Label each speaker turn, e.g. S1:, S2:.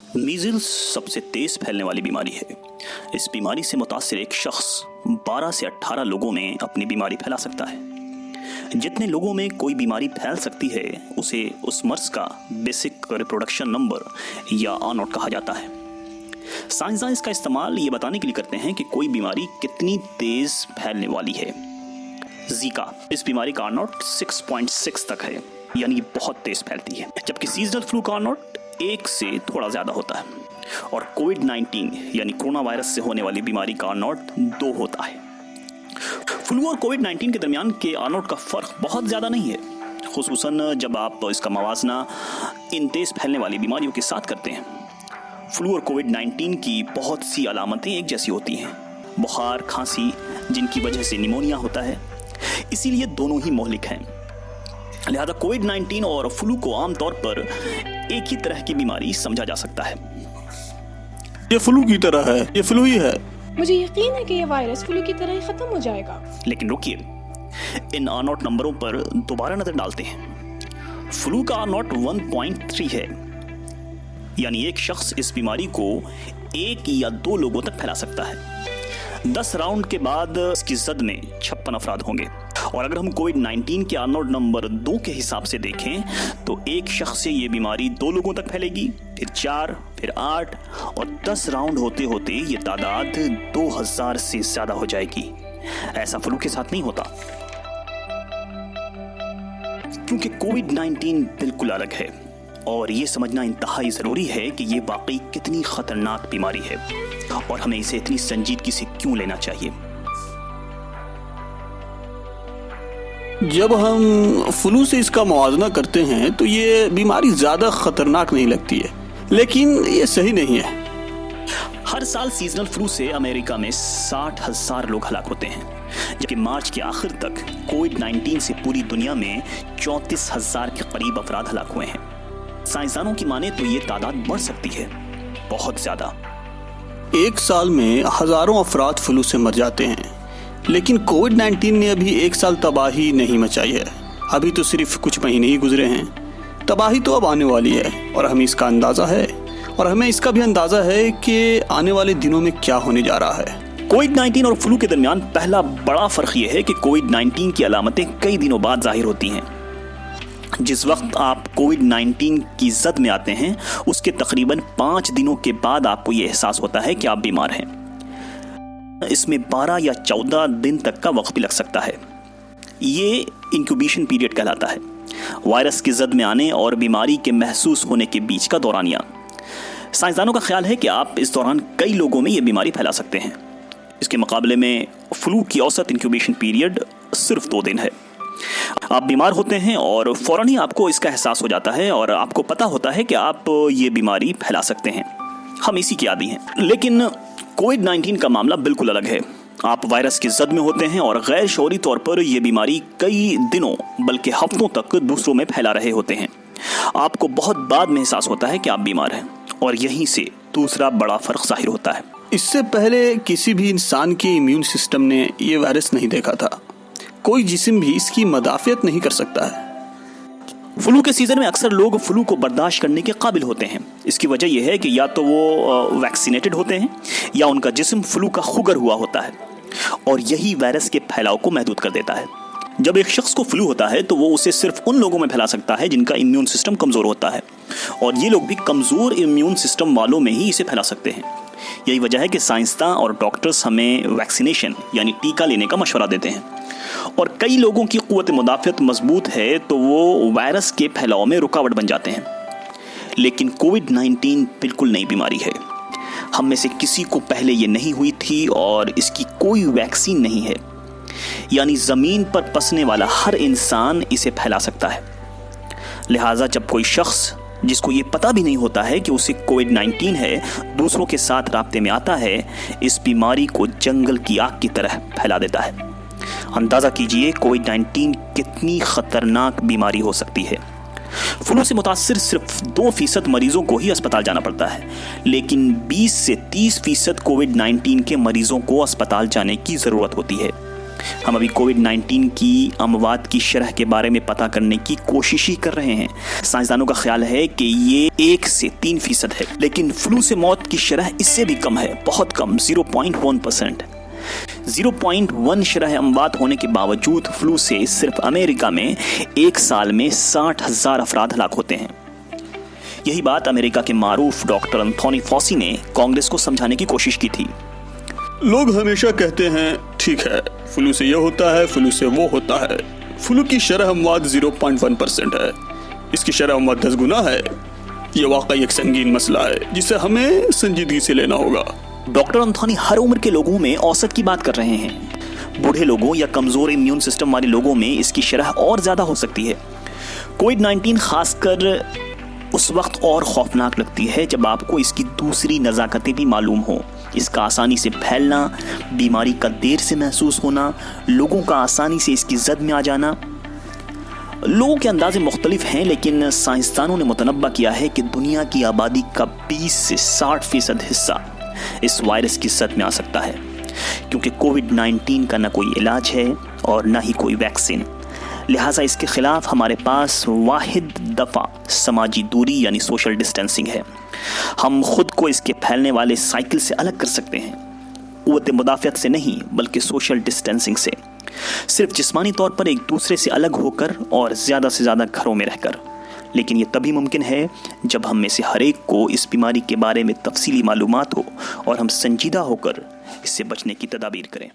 S1: Measles सबसे तेज़ फैलने वाली बीमारी है। इस बीमारी से मुतासिर एक शख्स 12 से 18 लोगों में अपनी बीमारी फैला सकता है। जितने लोगों में कोई बीमारी फैल सकती है उसे उस मर्ज़ का बेसिक रिप्रोडक्शन नंबर या R0 कहा जाता है। साइंसदान इसका इस्तेमाल ये बताने के लिए करते हैं कि कोई बीमारी कितनी तेज़ फैलने वाली है। ज़ीका, इस बीमारी का R0 6.6 तक है, यानी बहुत तेज़ फैलती है, जबकि सीजनल फ्लू का R0 1 से थोड़ा ज़्यादा होता है और कोविड-19 यानी कोरोना वायरस से होने वाली बीमारी का R0 2 होता है। फ्लू और कोविड-19 के दरमियान के R0 का फ़र्क बहुत ज़्यादा नहीं है, खुसूसन जब आप इसका मवाजना इन तेज़ फैलने वाली बीमारियों के साथ करते हैं। फ्लू और कोविड-19 की बहुत सी अलामतें एक जैसी होती हैं, बुखार, खांसी, जिनकी वजह से निमोनिया होता है, इसीलिए दोनों ही मोहलिक हैं। लिहाजा कोविड-19 और फ्लू को आमतौर पर एक ही तरह की बीमारी समझा जा सकता है।
S2: ये फ्लू की तरह है, ये फ्लू ही है।
S3: मुझे यकीन है कि ये वायरस फ्लू की तरह ही खत्म हो जाएगा।
S1: लेकिन रुकिए, इन R0 नंबरों पर दोबारा नजर डालते हैं। फ्लू का R0 1.3 है, यानी एक शख्स इस बीमारी को 1 या 2 लोगों तक फैला सकता है। 10 राउंड के बाद इसकी जद में 56 अफराद होंगे। और अगर हम कोविड-19 के R0 नंबर 2 के हिसाब से देखें तो एक शख्स से ये बीमारी 2 लोगों तक फैलेगी, फिर 4, फिर 8 और 10 राउंड होते होते ये तादाद 2000 से ज्यादा हो जाएगी। ऐसा फ्लू के साथ नहीं होता, क्योंकि कोविड-19 बिल्कुल अलग है और ये समझना इंतहाई ज़रूरी है कि ये वाकई कितनी ख़तरनाक बीमारी है और हमें इसे इतनी संजीदगी से क्यों लेना चाहिए।
S2: जब हम फ्लू से इसका मुआवजा करते हैं तो ये बीमारी ज़्यादा ख़तरनाक नहीं लगती है, लेकिन ये सही नहीं है।
S1: हर साल सीजनल फ्लू से अमेरिका में 60,000 लोग हलाक होते हैं, जबकि मार्च के आखिर तक कोविड-19 से पूरी दुनिया में 34,000 के करीब अफराद हलाक हुए हैं। साइंसदानों की माने तो ये तादाद बढ़ सकती है, बहुत ज़्यादा।
S2: एक साल में हज़ारों अफराद फ्लू से मर जाते हैं, लेकिन कोविड-19 ने अभी एक साल तबाही नहीं मचाई है। अभी तो सिर्फ कुछ महीने ही गुजरे हैं, तबाही तो अब आने वाली है और हमें इसका अंदाज़ा है, और हमें इसका भी अंदाज़ा है कि आने वाले दिनों में क्या होने जा रहा है।
S1: कोविड-19 और फ्लू के दरमियान पहला बड़ा फ़र्क यह है कि कोविड-19 की अलामतें कई दिनों बाद जाहिर होती हैं। जिस वक्त आप कोविड-19 की जद में आते हैं उसके तकरीबन 5 दिनों के बाद आपको ये एहसास होता है कि आप बीमार हैं। इसमें 12 या 14 दिन तक का वक्त भी लग सकता है। ये इंक्यूबेशन पीरियड कहलाता है, वायरस की जद में आने और बीमारी के महसूस होने के बीच का दौरानिया। साइंसदानों का ख्याल है कि आप इस दौरान कई लोगों में ये बीमारी फैला सकते हैं। इसके मुकाबले में फ्लू की औसत इंक्यूबेशन पीरियड सिर्फ 2 दिन है। आप बीमार होते हैं और फौरन ही आपको इसका एहसास हो जाता है और आपको पता होता है कि आप ये बीमारी फैला सकते हैं। हम इसी के आदी हैं। लेकिन कोविड-19 का मामला बिल्कुल अलग है। आप वायरस की जद में होते हैं और गैर शऊरी तौर पर यह बीमारी कई दिनों बल्कि हफ्तों तक दूसरों में फैला रहे होते हैं। आपको बहुत बाद में एहसास होता है कि आप बीमार हैं, और यहीं से दूसरा बड़ा फ़र्क ज़ाहिर होता है।
S2: इससे पहले किसी भी इंसान के इम्यून सिस्टम ने ये वायरस नहीं देखा था। कोई जिस्म भी इसकी मदाफ़ियत नहीं कर सकता है।
S1: फ्लू के सीज़न में अक्सर लोग फ्लू को बर्दाश्त करने के काबिल होते हैं। इसकी वजह यह है कि या तो वो वैक्सीनेटेड होते हैं या उनका जिस्म फ्लू का खुगर हुआ होता है, और यही वायरस के फैलाव को महदूद कर देता है। जब एक शख्स को फ्लू होता है तो वो उसे सिर्फ उन लोगों में फैला सकता है जिनका इम्यून सिस्टम कमज़ोर होता है, और ये लोग भी कमज़ोर इम्यून सिस्टम वालों में ही इसे फैला सकते हैं। यही वजह है कि साइंसदान और डॉक्टर्स हमें वैक्सीनेशन यानी टीका लेने का मशवरा देते हैं। और कई लोगों की क़ुव्वत मुदाफ़ियत मजबूत है तो वो वायरस के फैलाव में रुकावट बन जाते हैं। लेकिन कोविड-19 बिल्कुल नई बीमारी है। हम में से किसी को पहले ये नहीं हुई थी और इसकी कोई वैक्सीन नहीं है, यानी ज़मीन पर पसने वाला हर इंसान इसे फैला सकता है। लिहाजा जब कोई शख्स जिसको ये पता भी नहीं होता है कि उसे कोविड-19 है दूसरों के साथ राब्ते में आता है, इस बीमारी को जंगल की आग की तरह फैला देता है। अंदाज़ा कीजिए कोविड-19 कितनी ख़तरनाक बीमारी हो सकती है। फ्लू से मुतासिर सिर्फ 2% मरीजों को ही अस्पताल जाना पड़ता है, लेकिन 20 से 30% कोविड-19 के मरीजों को अस्पताल जाने की ज़रूरत होती है। हम अभी कोविड-19 की अमवात की शरह के बारे में पता करने की कोशिश ही कर रहे हैं। साइंसदानों का ख्याल है कि ये 1 से 3% है, लेकिन फ्लू से मौत की शरह इससे भी कम है, बहुत कम, 0.1%। 0.1 शरह अमवात होने के बावजूद फ्लू से सिर्फ अमेरिका में 1 साल में 60,000 अफराद हलाक होते हैं। यही बात अमेरिका के मारूफ डॉक्टर एंथोनी फॉसी ने कांग्रेस को समझाने की कोशिश की थी।
S2: लोग हमेशा कहते हैं ठीक है, फ्लू से ये होता है, फ्लू से वो होता है। फ्लू की शरह अमवात 0.1% है, इसकी शरह अमवात 10 गुना है। ये वाकई एक संगीन मसला है जिसे हमें संजीदगी से लेना होगा।
S1: डॉक्टर एंथोनी हर उम्र के लोगों में औसत की बात कर रहे हैं। बूढ़े लोगों या कमजोर इम्यून सिस्टम वाले लोगों में इसकी शरह और ज्यादा हो सकती है। कोविड-19 खासकर उस वक्त और खौफनाक लगती है जब आपको इसकी दूसरी नज़ाकतें भी मालूम हो। इसका आसानी से फैलना, बीमारी का देर से महसूस होना, लोगों का आसानी से इसकी जद में आ जाना। लोगों के अंदाजे मुख्तलिफ हैं, लेकिन साइंसदानों ने मुतनब्बा किया है कि दुनिया की आबादी का 20 से 60% हिस्सा इस वायरस की जद में आ सकता है, क्योंकि कोविड-19 का न कोई इलाज है और न ही कोई वैक्सीन। लिहाजा इसके खिलाफ हमारे पास वाहिद दफ़ा समाजी दूरी यानी सोशल डिस्टेंसिंग है। हम खुद को इसके फैलने वाले साइकिल से अलग कर सकते हैं, क़ुव्वत मुदाफ़ियत से नहीं बल्कि सोशल डिस्टेंसिंग से, सिर्फ जिस्मानी तौर पर एक दूसरे से अलग होकर और ज़्यादा से ज़्यादा घरों में रहकर। लेकिन ये तभी मुमकिन है जब हम में से हर एक को इस बीमारी के बारे में तफसीली मालूमात हो और हम संजीदा होकर इससे बचने की तदाबीर करें।